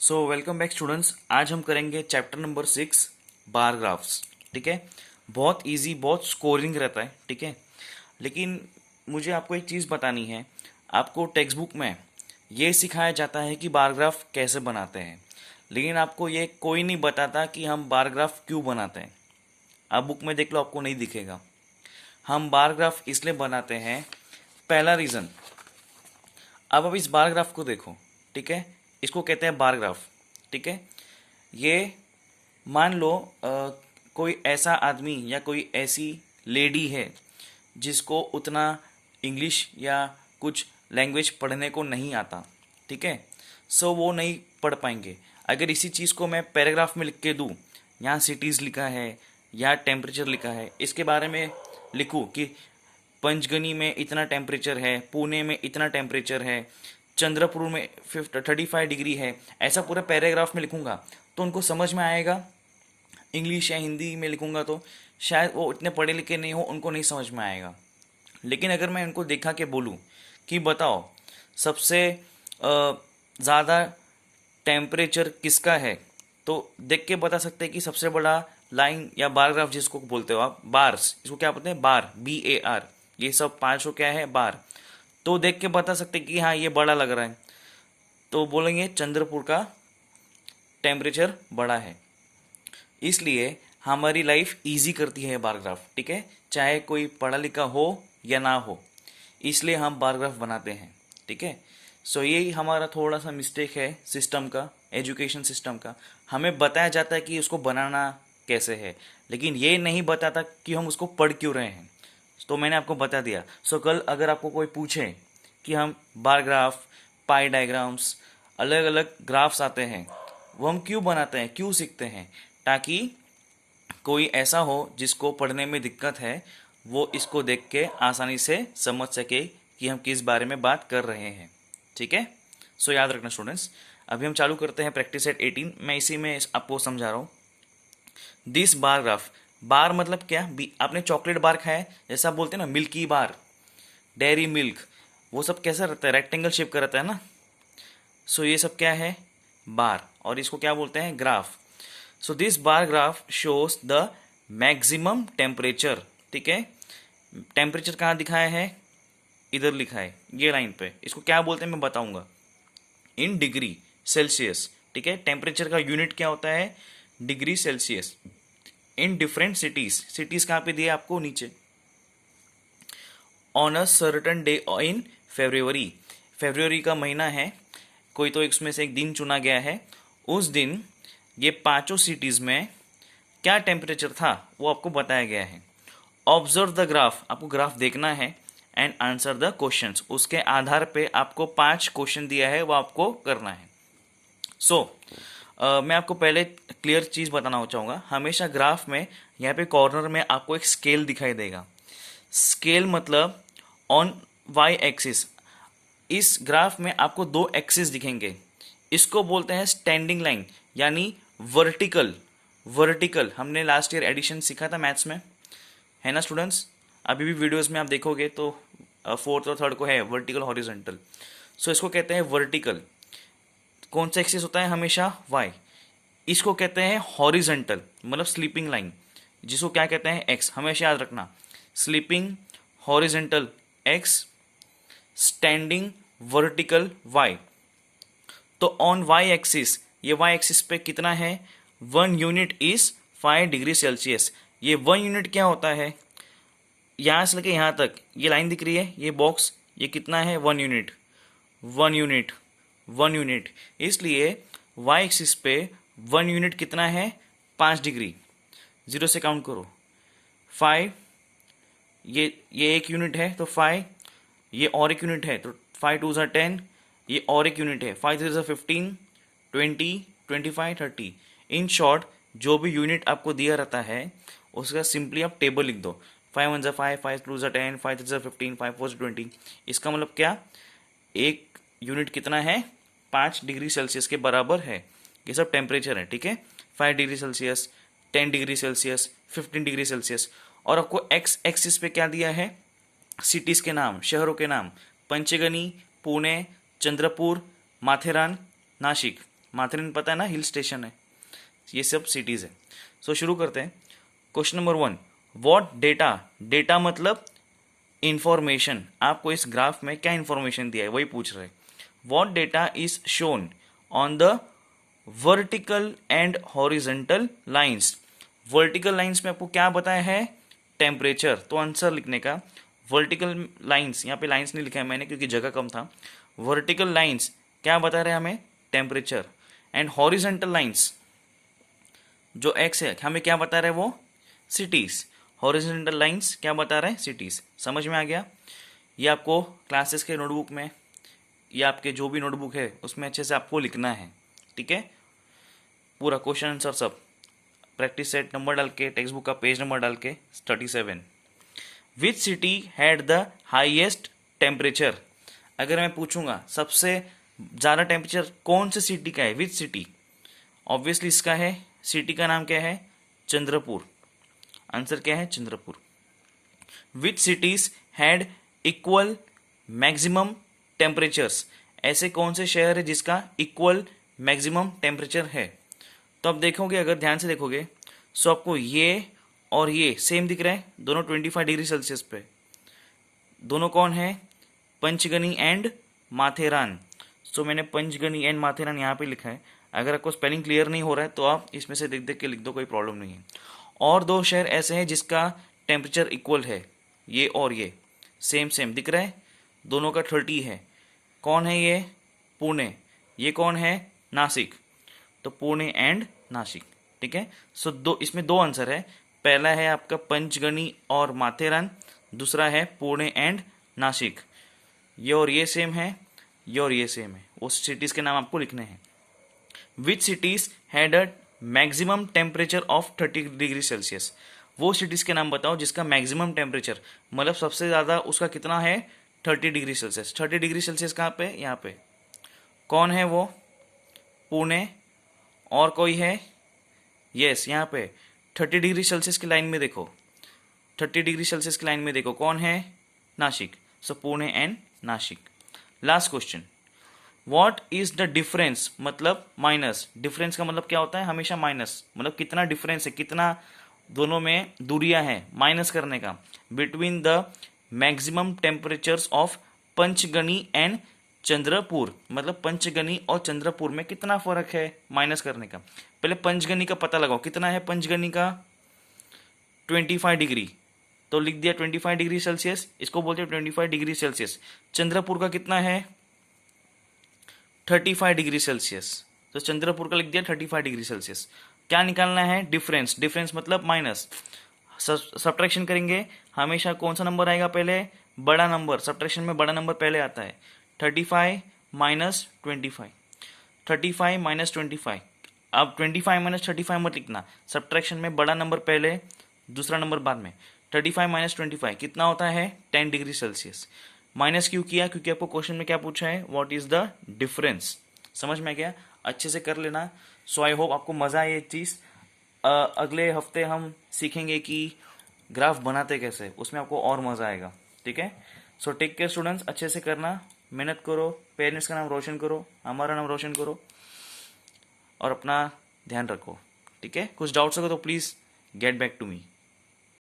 So welcome back students. आज हम करेंगे चैप्टर नंबर 6 बार ग्राफ्स। ठीक है, बहुत इजी, बहुत स्कोरिंग रहता है। ठीक है, लेकिन मुझे आपको एक चीज़ बतानी है। आपको टेक्स्ट बुक में ये सिखाया जाता है कि बार ग्राफ कैसे बनाते हैं, लेकिन आपको ये कोई नहीं बताता कि हम बार ग्राफ क्यों बनाते हैं। आप बुक में देख लो, आपको नहीं दिखेगा। हम बार ग्राफ इसलिए बनाते हैं, पहला रीज़न। अब इस बार ग्राफ को देखो। ठीक है, इसको कहते हैं बार ग्राफ। ठीक है, ये मान लो कोई ऐसा आदमी या कोई ऐसी लेडी है जिसको उतना इंग्लिश या कुछ लैंग्वेज पढ़ने को नहीं आता। ठीक है, सो वो नहीं पढ़ पाएंगे। अगर इसी चीज़ को मैं पैराग्राफ में लिख के दूँ, यहाँ सिटीज़ लिखा है या टेम्परेचर लिखा है, इसके बारे में लिखूँ कि पंचगनी में इतना टेम्परेचर है, पुणे में इतना टेम्परेचर है, चंद्रपुर में 35 डिग्री है, ऐसा पूरा पैराग्राफ में लिखूंगा तो उनको समझ में आएगा। इंग्लिश या हिंदी में लिखूंगा तो शायद वो इतने पढ़े लिखे नहीं हो, उनको नहीं समझ में आएगा। लेकिन अगर मैं उनको देखा के बोलूँ कि बताओ सबसे ज़्यादा टेम्परेचर किसका है, तो देख के बता सकते हैं कि सबसे बड़ा लाइन या बार ग्राफ जिसको बोलते हो आप, बार्स, इसको क्या बोलते हैं, बार, BAR। ये सब पाँचों क्या है, बार। तो देख के बता सकते कि हाँ ये बड़ा लग रहा है, तो बोलेंगे चंद्रपुर का टेम्परेचर बड़ा है। इसलिए हमारी लाइफ इजी करती है बार ग्राफ। ठीक है, चाहे कोई पढ़ा लिखा हो या ना हो, इसलिए हम बार ग्राफ बनाते हैं। ठीक है, सो यही हमारा थोड़ा सा मिस्टेक है सिस्टम का, एजुकेशन सिस्टम का। हमें बताया जाता है कि उसको बनाना कैसे है, लेकिन ये नहीं बताता कि हम उसको पढ़ क्यों रहे हैं। तो मैंने आपको बता दिया। सो कल अगर आपको कोई पूछे कि हम बार ग्राफ, पाई डायग्राम्स, अलग अलग ग्राफ्स आते हैं, वो हम क्यों बनाते हैं, क्यों सीखते हैं, ताकि कोई ऐसा हो जिसको पढ़ने में दिक्कत है, वो इसको देख के आसानी से समझ सके कि हम किस बारे में बात कर रहे हैं। ठीक है, सो याद रखना स्टूडेंट्स। अभी हम चालू करते हैं प्रैक्टिस सेट 18। मैं इसी में आपको समझा रहा हूँ। दिस बार ग्राफ, बार मतलब क्या, आपने चॉकलेट बार खाया है, जैसा आप बोलते हैं ना मिल्की बार, डेयरी मिल्क, वो सब कैसा रहता है, रेक्टेंगल शेप का रहता है ना। सो ये सब क्या है, बार, और इसको क्या बोलते हैं, graph. So this bar graph shows the maximum temperature. ठीक है, टेम्परेचर कहाँ दिखाया है, इधर लिखा है ये लाइन पे। इसको क्या बोलते हैं मैं बताऊंगा, इन डिग्री सेल्सियस। ठीक है, टेम्परेचर का यूनिट क्या होता है, degree Celsius. In different cities, cities कहाँ पे दिए आपको, नीचे। On a certain day in February, February का महीना है, कोई तो इसमें से एक दिन चुना गया है। उस दिन ये पांचों सिटीज में क्या टेम्परेचर था वो आपको बताया गया है। ऑब्जर्व द ग्राफ, आपको ग्राफ देखना है, एंड आंसर द क्वेश्चंस। उसके आधार पे आपको 5 क्वेश्चन दिया है, वो आपको करना है। सो मैं आपको पहले क्लियर चीज़ बताना चाहूँगा। हमेशा ग्राफ में यहाँ पे कॉर्नर में आपको एक स्केल दिखाई देगा। स्केल मतलब ऑन वाई एक्सिस। इस ग्राफ में आपको 2 एक्सिस दिखेंगे, इसको बोलते हैं स्टैंडिंग लाइन, यानी वर्टिकल। वर्टिकल हमने लास्ट ईयर एडिशन सीखा था मैथ्स में, है ना स्टूडेंट्स। अभी भी वीडियोस में आप देखोगे तो 4th और 3rd को है वर्टिकल, हॉरिजॉन्टल। सो इसको कहते हैं वर्टिकल। कौन सा एक्सिस होता है हमेशा, वाई। इसको कहते हैं हॉरिजॉन्टल, मतलब स्लीपिंग लाइन, जिसको क्या कहते हैं, एक्स। हमेशा याद रखना, sleeping horizontal x, standing vertical y. तो ऑन वाई एक्सिस, ये वाई एक्सिस पे कितना है, 1 यूनिट इज 5 डिग्री सेल्सियस। ये 1 यूनिट क्या होता है, यहाँ से लेके यहाँ तक ये लाइन दिख रही है, ये बॉक्स, ये कितना है, 1 यूनिट, 1 यूनिट, 1 यूनिट। इसलिए वाई एक्सिस पे 1 यूनिट कितना है, 5 डिग्री। 0 से काउंट करो, 5, ये 1 यूनिट है तो 5, ये और 1 यूनिट है तो 5 2 ज़ा 10, ये और 1 यूनिट है, 5 3 ज़ा 15, 20, 25, 30। इन शॉर्ट जो भी यूनिट आपको दिया रहता है उसका सिंपली आप टेबल लिख दो। 5 1 ज़ा 5, 5 2 ज़ा 10, 5 3 ज़ा 15, 5 4 ज़ा 20। इसका मतलब क्या, एक यूनिट कितना है, 5 डिग्री सेल्सियस के बराबर है। ये सब टेम्परेचर है। ठीक है, 5 degree Celsius, 10 degree Celsius, 15 degree Celsius. और आपको एक्स एक्सिस पे क्या दिया है, सिटीज़ के नाम, शहरों के नाम, पंचगनी, पुणे, चंद्रपुर, माथेरान, नासिक। माथेरन पता है ना, हिल स्टेशन है, ये सब सिटीज़ है। सो शुरू करते हैं। Question number 1, what data, data मतलब इंफॉर्मेशन, आपको इस ग्राफ में क्या इंफॉर्मेशन दिया है वही पूछ रहे हैं। What data is shown on the vertical and horizontal lines. Vertical lines में आपको क्या बताया है, टेम्परेचर, तो आंसर लिखने का वर्टिकल लाइंस, यहाँ पे लाइंस नहीं लिखा है मैंने क्योंकि जगह कम था। वर्टिकल लाइंस क्या बता रहे हैं हमें, टेम्परेचर, एंड हॉरिजेंटल लाइंस जो एक्स है हमें क्या बता रहे हैं वो सिटीज। हॉरिजॉन्टल लाइंस क्या बता रहे हैं, सिटीज। समझ में आ गया। ये आपको क्लासेस के नोटबुक में या आपके जो भी नोटबुक है उसमें अच्छे से आपको लिखना है, ठीक है। पूरा क्वेश्चन आंसर सब प्रैक्टिस सेट नंबर डाल के, टेक्स्ट बुक का पेज नंबर डाल के 37। Which city had the highest temperature. अगर मैं पूछूंगा सबसे ज़्यादा टेम्परेचर कौन से सिटी का है, विच सिटी, ऑब्वियसली इसका है, सिटी का नाम क्या है, चंद्रपुर। आंसर क्या है, चंद्रपुर। विच cities had equal maximum temperatures. ऐसे कौन से शहर है जिसका इक्वल मैक्सिमम टेम्परेचर है। तो आप देखोगे, अगर ध्यान से देखोगे सो आपको ये और ये सेम दिख रहा है, दोनों 25 डिग्री सेल्सियस पे। दोनों कौन है, पंचगनी एंड माथेरान। सो मैंने पंचगनी एंड माथेरान यहाँ पे लिखा है। अगर आपको स्पेलिंग क्लियर नहीं हो रहा है तो आप इसमें से देख देख के लिख दो, कोई प्रॉब्लम नहीं है। और दो शहर ऐसे हैं जिसका टेम्परेचर इक्वल है, ये और ये सेम सेम दिख रहा है, दोनों का 30 है। कौन है ये, पुणे। ये कौन है, नासिक। तो पुणे एंड नासिक, ठीक है। सो इसमें दो आंसर है। पहला है आपका पंचगनी और माथेरान, दूसरा है पुणे एंड नासिक। ये और ये सेम है, ये और ये सेम है। उस सिटीज के नाम आपको लिखने हैं। विच cities had a maximum temperature of 30 degree Celsius. वो सिटीज के नाम बताओ जिसका मैक्सिमम टेम्परेचर मतलब सबसे ज्यादा उसका कितना है, 30 डिग्री सेल्सियस। 30 डिग्री सेल्सियस कहाँ पे, यहाँ पे। कौन है वो, पुणे। और कोई है, यस यहाँ पे 30 डिग्री सेल्सियस की लाइन में देखो, 30 डिग्री सेल्सियस की लाइन में देखो कौन है, Nashik. So Pune and Nashik. Last question, what is the difference, मतलब माइनस। डिफरेंस का मतलब क्या होता है, हमेशा माइनस, मतलब कितना डिफरेंस है, कितना दोनों में दूरियां हैं माइनस करने का, between the maximum temperatures of Panchgani and Chandrapur. मतलब पंचगनी और चंद्रपुर में कितना फर्क है माइनस करने का। पहले पंचगनी का पता लगाओ, कितना है पंचगनी का, 25 डिग्री। तो लिख दिया 25 डिग्री सेल्सियस, इसको बोलते हैं 25 डिग्री सेल्सियस। चंद्रपुर का कितना है, 35 डिग्री सेल्सियस। तो चंद्रपुर का लिख दिया 35 डिग्री सेल्सियस। क्या निकालना है, डिफरेंस। डिफरेंस मतलब माइनस। सब्ट्रैक्शन करेंगे, हमेशा कौन सा नंबर आएगा पहले, बड़ा नंबर। सब्ट्रैक्शन में बड़ा नंबर पहले आता है। 35 माइनस 25, 35 माइनस 25। अब 25 माइनस 35 मत लिखना, सब्ट्रैक्शन में बड़ा नंबर पहले, दूसरा नंबर बाद में। 35 माइनस 25 कितना होता है, 10 डिग्री सेल्सियस। माइनस क्यों किया, क्योंकि आपको क्वेश्चन में क्या पूछा है, व्हाट इज द डिफरेंस। समझ में गया, अच्छे से कर लेना। सो आई होप आपको मजा आए ये चीज। अगले हफ्ते हम सीखेंगे कि ग्राफ बनाते कैसे, उसमें आपको और मजा आएगा, ठीक है। सो टेक केयर स्टूडेंट्स, अच्छे से करना, मेहनत करो, पेरेंट्स का नाम रोशन करो, हमारा नाम रोशन करो, और अपना ध्यान रखो, ठीक है। कुछ डाउट्स हो तो please get back to me.